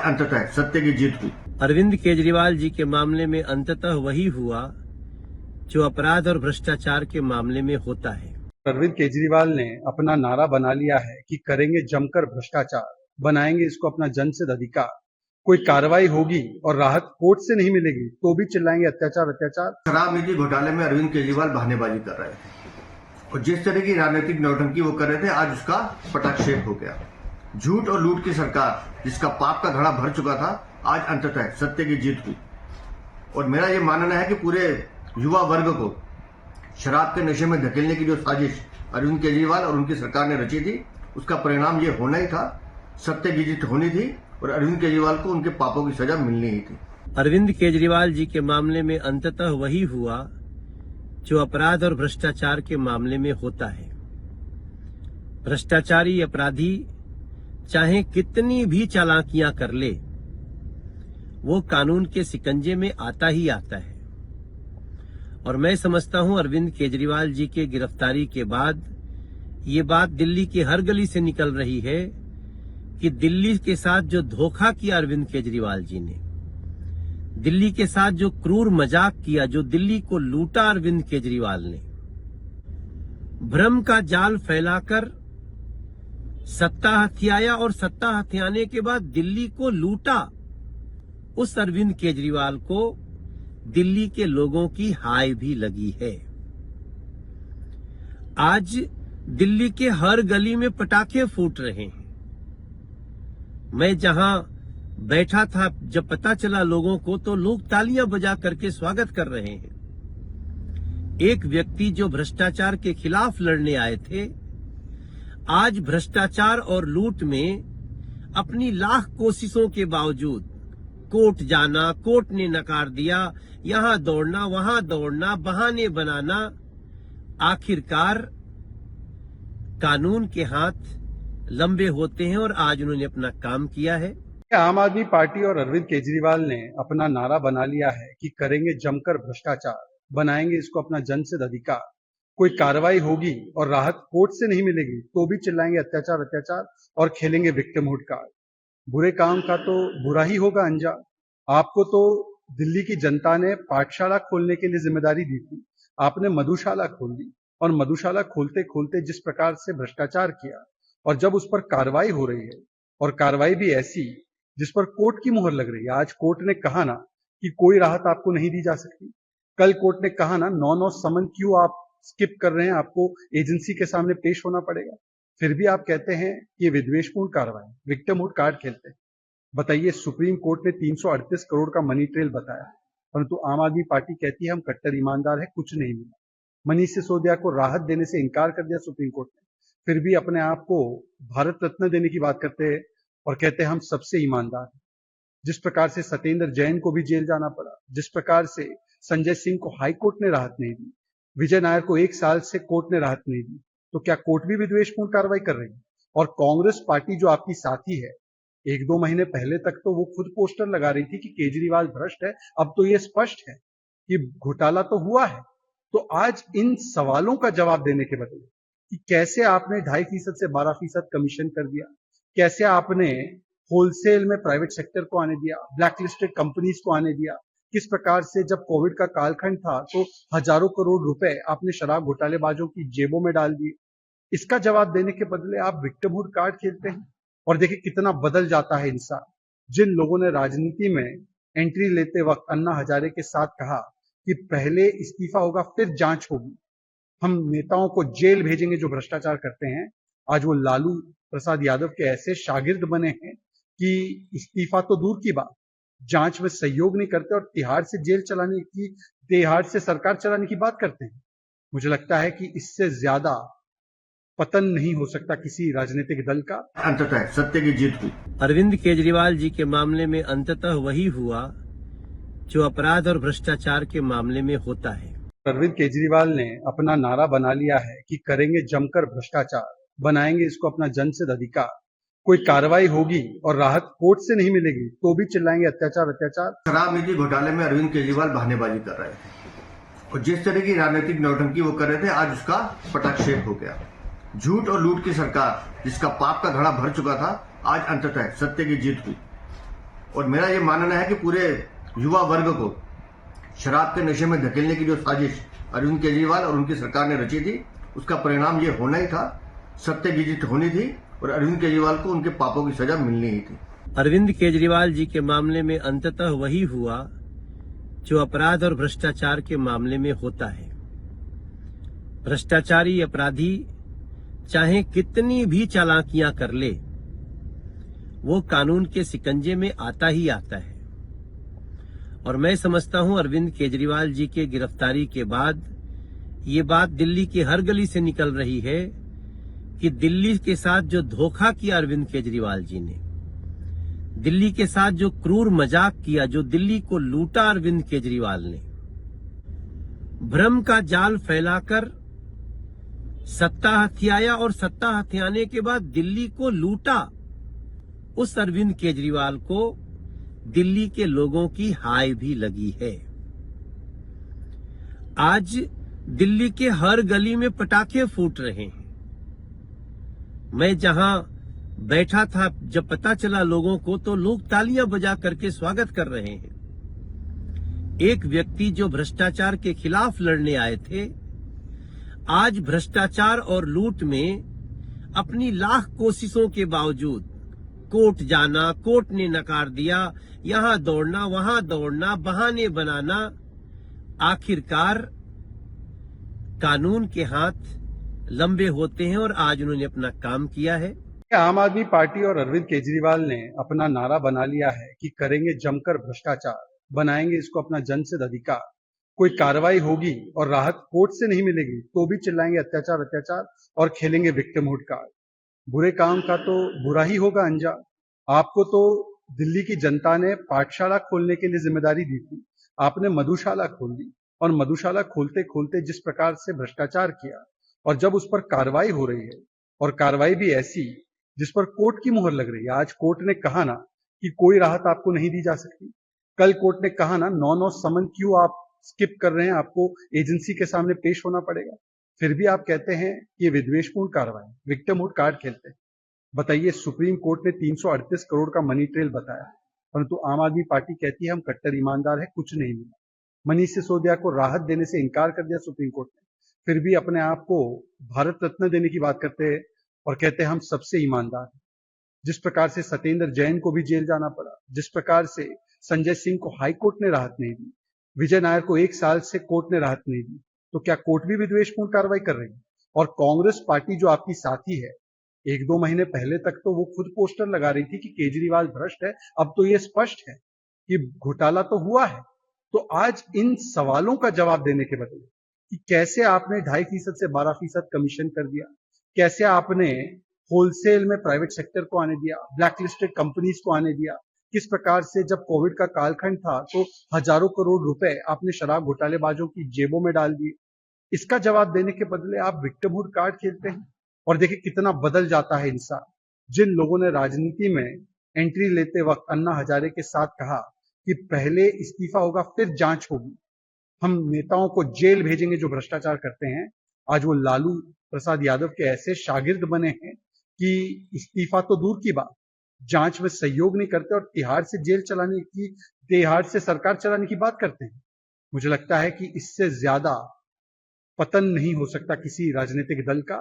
अंततः सत्य की जीत हुई। अरविंद केजरीवाल जी के मामले में अंततः वही हुआ जो अपराध और भ्रष्टाचार के मामले में होता है। अरविंद केजरीवाल ने अपना नारा बना लिया है कि करेंगे जमकर भ्रष्टाचार, बनाएंगे इसको अपना जनसिद्ध अधिकार। कोई कार्रवाई होगी और राहत कोर्ट से नहीं मिलेगी तो भी चिल्लाएंगे अत्याचार अत्याचार। शराब नीति घोटाले में अरविंद केजरीवाल बहानेबाजी कर रहे थे और जिस तरह की राजनीतिक नौटंकी वो कर रहे थे, आज उसका पटाक्षेप हो गया। झूठ और लूट की सरकार जिसका पाप का घड़ा भर चुका था, आज अंततः सत्य की जीत हुई। और मेरा ये मानना है कि पूरे युवा वर्ग को शराब के नशे में धकेलने की जो साजिश अरविंद केजरीवाल और उनकी सरकार ने रची थी, उसका परिणाम ये होना ही था। सत्य की जीत होनी थी और अरविंद केजरीवाल को उनके पापों की सजा मिलनी ही थी। अरविंद केजरीवाल जी के मामले में अंततः वही हुआ जो अपराध और भ्रष्टाचार के मामले में होता है। भ्रष्टाचारी अपराधी चाहे कितनी भी चालाकियां कर ले, वो कानून के शिकंजे में आता ही आता है। और मैं समझता हूं अरविंद केजरीवाल जी के गिरफ्तारी के बाद ये बात दिल्ली की हर गली से निकल रही है कि दिल्ली के साथ जो धोखा किया अरविंद केजरीवाल जी ने, दिल्ली के साथ जो क्रूर मजाक किया, जो दिल्ली को लूटा अरविंद केजरीवाल ने, भ्रम का जाल फैलाकर सत्ता हथियाया और सत्ता हथियाने के बाद दिल्ली को लूटा, उस अरविंद केजरीवाल को दिल्ली के लोगों की हाय भी लगी है। आज दिल्ली के हर गली में पटाखे फूट रहे हैं। मैं जहां बैठा था, जब पता चला लोगों को, तो लोग तालियां बजा करके स्वागत कर रहे हैं। एक व्यक्ति जो भ्रष्टाचार के खिलाफ लड़ने आए थे, आज भ्रष्टाचार और लूट में अपनी लाख कोशिशों के बावजूद कोर्ट जाना, कोर्ट ने नकार दिया, यहां दौड़ना, वहां दौड़ना, बहाने बनाना, आखिरकार कानून के हाथ लंबे होते हैं और आज उन्होंने अपना काम किया है। आम आदमी पार्टी और अरविंद केजरीवाल ने अपना नारा बना लिया है कि करेंगे जमकर भ्रष्टाचार, बनाएंगे इसको अपना जनसिद्ध अधिकार। कोई कार्रवाई होगी और राहत कोर्ट से नहीं मिलेगी तो भी चिल्लाएंगे अत्याचार अत्याचार और खेलेंगे विक्टिमहुड कार्ड। बुरे काम का तो बुरा ही होगा अंजाम। आपको तो दिल्ली की जनता ने पाठशाला खोलने के लिए जिम्मेदारी दी थी, आपने मधुशाला खोल दी और मधुशाला खोलते खोलते जिस प्रकार से भ्रष्टाचार किया, और जब उस पर कार्रवाई हो रही है और कार्रवाई भी ऐसी जिस पर कोर्ट की मुहर लग रही है। आज कोर्ट ने कहा ना कि कोई राहत आपको नहीं दी जा सकती, कल कोर्ट ने कहा ना 9-9 समन क्यों आप स्किप कर रहे हैं, आपको एजेंसी के सामने पेश होना पड़ेगा। फिर भी आप कहते हैं कि ये विद्वेषपूर्ण कार्रवाई, विक्टिमहुड कार्ड खेलते हैं। बताइए, सुप्रीम कोर्ट ने 338 करोड़ का मनी ट्रेल बताया, परंतु आम आदमी पार्टी कहती है हम कट्टर ईमानदार है, कुछ नहीं मिला। मनीष सिसोदिया को राहत देने से इनकार कर दिया सुप्रीम कोर्ट ने, फिर भी अपने आप को भारत रत्न देने की बात करते हैं और कहते हैं हम सबसे ईमानदार हैं। जिस प्रकार से सत्येंद्र जैन को भी जेल जाना पड़ा, जिस प्रकार से संजय सिंह को हाई कोर्ट ने राहत नहीं दी, विजय नायर को 1 साल से कोर्ट ने राहत नहीं दी, तो क्या कोर्ट भी विद्वेषपूर्ण कार्रवाई कर रही है? और कांग्रेस पार्टी जो आपकी साथी है, 1-2 महीने पहले तक तो वो खुद पोस्टर लगा रही थी कि केजरीवाल भ्रष्ट है, अब तो ये स्पष्ट है कि घोटाला तो हुआ है। तो आज इन सवालों का जवाब देने के बदले कि कैसे आपने 2.5% से 12% कमीशन कर दिया, कैसे आपने होलसेल में प्राइवेट सेक्टर को आने दिया, ब्लैकलिस्टेड कंपनीज को आने दिया, किस प्रकार से जब कोविड का कालखंड था तो हजारों करोड़ रुपए आपने शराब घोटालेबाजों की जेबों में डाल दिए। इसका जवाब देने के बदले आप विक्टिमहुड कार्ड खेलते हैं। और देखिए कितना बदल जाता है इंसान। जिन लोगों ने राजनीति में एंट्री लेते वक्त अन्ना हजारे के साथ कहा कि पहले इस्तीफा होगा फिर जांच होगी, हम नेताओं को जेल भेजेंगे जो भ्रष्टाचार करते हैं, आज वो लालू प्रसाद यादव के ऐसे शागिर्द बने हैं कि इस्तीफा तो दूर की बात, जांच में सहयोग नहीं करते और तिहाड़ से सरकार चलाने की बात करते हैं। मुझे लगता है कि इससे ज्यादा पतन नहीं हो सकता किसी राजनीतिक दल का। अंततः सत्य की जीत हुई। अरविंद केजरीवाल जी के मामले में अंततः वही हुआ जो अपराध और भ्रष्टाचार के मामले में होता है। अरविंद केजरीवाल ने अपना नारा बना लिया है कि करेंगे जमकर भ्रष्टाचार, बनाएंगे इसको अपना जनसिद्ध अधिकार। कोई कार्रवाई होगी और राहत कोर्ट से नहीं मिलेगी तो भी चिल्लाएंगे अत्याचार अत्याचार। शराब नीति घोटाले में अरविंद केजरीवाल बहानेबाजी कर रहे थे और जिस तरह की राजनीतिक नौटंकी वो कर रहे थे, आज उसका पटाक्षेप हो गया। झूठ और लूट की सरकार जिसका पाप का घड़ा भर चुका था, आज अंततः सत्य की जीत हुई। और मेरा ये मानना है कि पूरे युवा वर्ग को शराब के नशे में धकेलने की जो साजिश अरविंद केजरीवाल और उनकी सरकार ने रची थी, उसका परिणाम ये होना ही था। सत्य की जीत होनी थी और अरविंद केजरीवाल को उनके पापों की सजा मिलनी ही थी। अरविंद केजरीवाल जी के मामले में अंततः वही हुआ जो अपराध और भ्रष्टाचार के मामले में होता है। भ्रष्टाचारी अपराधी चाहे कितनी भी चालाकियां कर ले, वो कानून के शिकंजे में आता ही आता है। और मैं समझता हूं अरविंद केजरीवाल जी के गिरफ्तारी के बाद ये बात दिल्ली की हर गली से निकल रही है कि दिल्ली के साथ जो धोखा किया अरविंद केजरीवाल जी ने, दिल्ली के साथ जो क्रूर मजाक किया, जो दिल्ली को लूटा अरविंद केजरीवाल ने, भ्रम का जाल फैलाकर सत्ता हथियाया और सत्ता हथियाने के बाद दिल्ली को लूटा, उस अरविंद केजरीवाल को दिल्ली के लोगों की हाय भी लगी है। आज दिल्ली के हर गली में पटाखे फूट रहे हैं। मैं जहां बैठा था, जब पता चला लोगों को, तो लोग तालियां बजा करके स्वागत कर रहे हैं। एक व्यक्ति जो भ्रष्टाचार के खिलाफ लड़ने आए थे, आज भ्रष्टाचार और लूट में अपनी लाख कोशिशों के बावजूद कोर्ट जाना, कोर्ट ने नकार दिया, यहां दौड़ना, वहां दौड़ना, बहाने बनाना, आखिरकार कानून के हाथ लंबे होते हैं और आज उन्होंने अपना काम किया है। आम आदमी पार्टी और अरविंद केजरीवाल ने अपना नारा बना लिया है कि करेंगे जमकर भ्रष्टाचार, बनाएंगे इसको अपना जनसिद्ध अधिकार, कोई कार्रवाई होगी और राहत कोर्ट से नहीं मिलेगी तो भी चिल्लाएंगे अत्याचार अत्याचार और खेलेंगे विक्टिमहुड कार्ड। बुरे काम का तो बुरा ही होगा अंजाम। आपको तो दिल्ली की जनता ने पाठशाला खोलने के लिए जिम्मेदारी दी थी, आपने मधुशाला खोल दी और मधुशाला खोलते खोलते जिस प्रकार से भ्रष्टाचार किया, और जब उस पर कार्रवाई हो रही है और कार्रवाई भी ऐसी जिस पर कोर्ट की मुहर लग रही है। आज कोर्ट ने कहा ना कि कोई राहत आपको नहीं दी जा सकती, कल कोर्ट ने कहा ना 9-9 समन क्यों आप स्किप कर रहे हैं, आपको एजेंसी के सामने पेश होना पड़ेगा, फिर भी आप कहते हैं कि ये विद्वेषपूर्ण कार्रवाई, विक्टिमहुड कार्ड खेलते हैं। बताइए, सुप्रीम कोर्ट ने 338 करोड़ का मनी ट्रेल बताया, परंतु आम आदमी पार्टी कहती है हम कट्टर ईमानदार है, कुछ नहीं मिला। मनीष सिसोदिया को राहत देने से इनकार कर दिया सुप्रीम कोर्ट ने, फिर भी अपने आप को भारत रत्न देने की बात करते हैं और कहते हैं हम सबसे ईमानदार हैं। जिस प्रकार से सत्येंद्र जैन को भी जेल जाना पड़ा, जिस प्रकार से संजय सिंह को हाई कोर्ट ने राहत नहीं दी, विजय नायर को 1 साल से कोर्ट ने राहत नहीं दी, तो क्या कोर्ट भी विद्वेषपूर्ण कार्रवाई कर रही है? और कांग्रेस पार्टी जो आपकी साथी है, 1-2 महीने पहले तक तो वो खुद पोस्टर लगा रही थी कि केजरीवाल भ्रष्ट है, अब तो ये स्पष्ट है कि घोटाला तो हुआ है। तो आज इन सवालों का जवाब देने के बदले कि कैसे आपने 2.5% से 12% कमीशन कर दिया, कैसे आपने होलसेल में प्राइवेट सेक्टर को आने दिया, ब्लैकलिस्टेड कंपनीज को आने दिया, किस प्रकार से जब कोविड का कालखंड था तो हजारों करोड़ रुपए आपने शराब घोटालेबाजों की जेबों में डाल दिए। इसका जवाब देने के बदले आप विक्टिमहुड कार्ड खेलते हैं। और देखिए कितना बदल जाता है इंसान। जिन लोगों ने राजनीति में एंट्री लेते वक्त अन्ना हजारे के साथ कहा कि पहले इस्तीफा होगा फिर जांच होगी, हम नेताओं को जेल भेजेंगे जो भ्रष्टाचार करते हैं, आज वो लालू प्रसाद यादव के ऐसे शागिर्द बने हैं कि इस्तीफा तो दूर की बात, जांच में सहयोग नहीं करते और तिहाड़ से सरकार चलाने की बात करते हैं। मुझे लगता है कि इससे ज्यादा पतन नहीं हो सकता किसी राजनीतिक दल का।